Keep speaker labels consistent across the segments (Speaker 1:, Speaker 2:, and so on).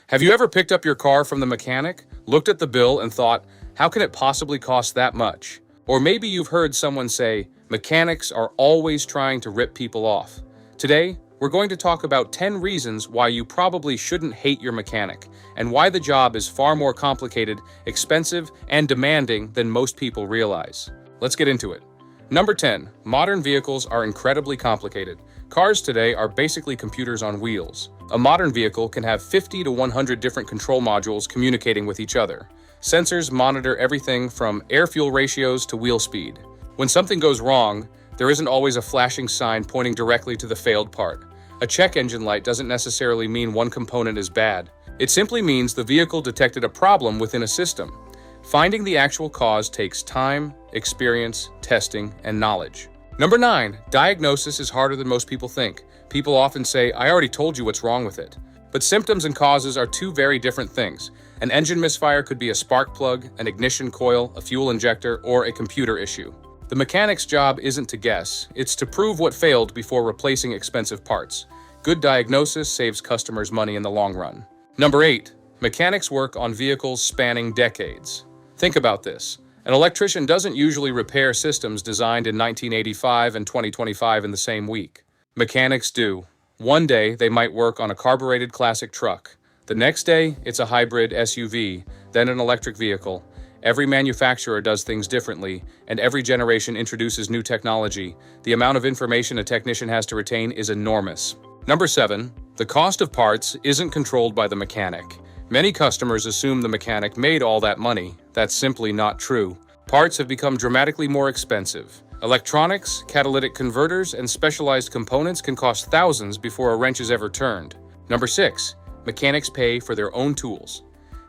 Speaker 1: Have you ever picked up your car from the mechanic, looked at the bill, and thought, how can it possibly cost that much? Or maybe you've heard someone say, mechanics are always trying to rip people off. Today, we're going to talk about 10 reasons why you probably shouldn't hate your mechanic, and why the job is far more complicated, expensive, and demanding than most people realize. Let's get into it. Number 10. Modern vehicles are incredibly complicated. Cars today are basically computers on wheels. A modern vehicle can have 50 to 100 different control modules communicating with each other. Sensors monitor everything from air-fuel ratios to wheel speed. When something goes wrong, there isn't always a flashing sign pointing directly to the failed part. A check engine light doesn't necessarily mean one component is bad. It simply means the vehicle detected a problem within a system. Finding the actual cause takes time, experience, testing, and knowledge. Number 9. Diagnosis is harder than most people think. People often say, I already told you what's wrong with it. But symptoms and causes are two very different things. An engine misfire could be a spark plug, an ignition coil, a fuel injector, or a computer issue. The mechanic's job isn't to guess, it's to prove what failed before replacing expensive parts. Good diagnosis saves customers money in the long run. Number 8. Mechanics work on vehicles spanning decades. Think about this. An electrician doesn't usually repair systems designed in 1985 and 2025 in the same week. Mechanics do. One day, they might work on a carbureted classic truck. The next day, it's a hybrid SUV, then an electric vehicle. Every manufacturer does things differently, and every generation introduces new technology. The amount of information a technician has to retain is enormous. Number 7. The cost of parts isn't controlled by the mechanic. Many customers assume the mechanic made all that money. That's simply not true. Parts have become dramatically more expensive. Electronics, catalytic converters, and specialized components can cost thousands before a wrench is ever turned. Number 6. Mechanics pay for their own tools.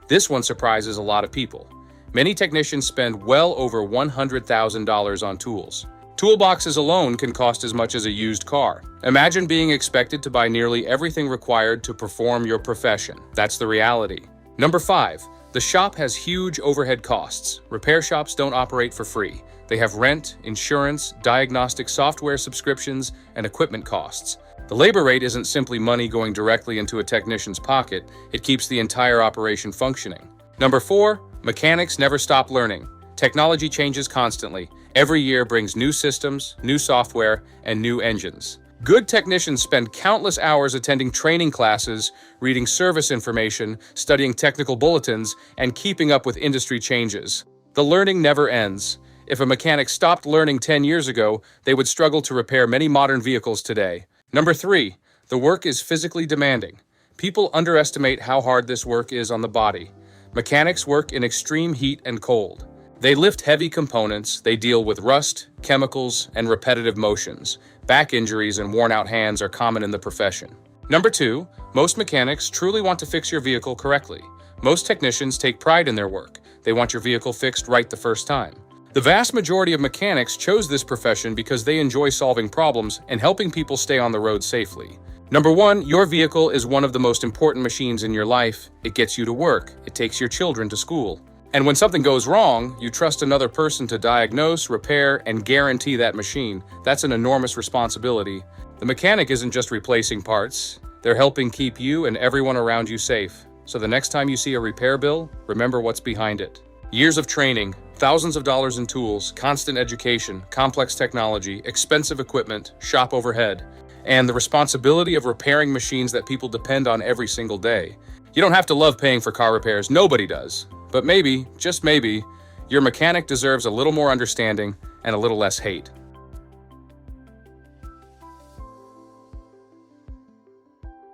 Speaker 1: This one surprises a lot of people. Many technicians spend well over $100,000 on tools. Toolboxes alone can cost as much as a used car. Imagine being expected to buy nearly everything required to perform your profession. That's the reality. Number 5. The shop has huge overhead costs. Repair shops don't operate for free. They have rent, insurance, diagnostic software subscriptions, and equipment costs. The labor rate isn't simply money going directly into a technician's pocket. It keeps the entire operation functioning. Number 4. Mechanics never stop learning. Technology changes constantly. Every year brings new systems, new software, and new engines. Good technicians spend countless hours attending training classes, reading service information, studying technical bulletins, and keeping up with industry changes. The learning never ends. If a mechanic stopped learning 10 years ago, they would struggle to repair many modern vehicles today. Number 3. The work is physically demanding. People underestimate how hard this work is on the body. Mechanics work in extreme heat and cold. They lift heavy components, they deal with rust, chemicals, and repetitive motions. Back injuries and worn-out hands are common in the profession. Number 2. Most mechanics truly want to fix your vehicle correctly. Most technicians take pride in their work. They want your vehicle fixed right the first time. The vast majority of mechanics chose this profession because they enjoy solving problems and helping people stay on the road safely. Number 1, your vehicle is one of the most important machines in your life. It gets you to work. It takes your children to school. And when something goes wrong, you trust another person to diagnose, repair, and guarantee that machine. That's an enormous responsibility. The mechanic isn't just replacing parts. They're helping keep you and everyone around you safe. So the next time you see a repair bill, remember what's behind it. Years of training, thousands of dollars in tools, constant education, complex technology, expensive equipment, shop overhead, and the responsibility of repairing machines that people depend on every single day. You don't have to love paying for car repairs, nobody does. But maybe, just maybe, your mechanic deserves a little more understanding and a little less hate.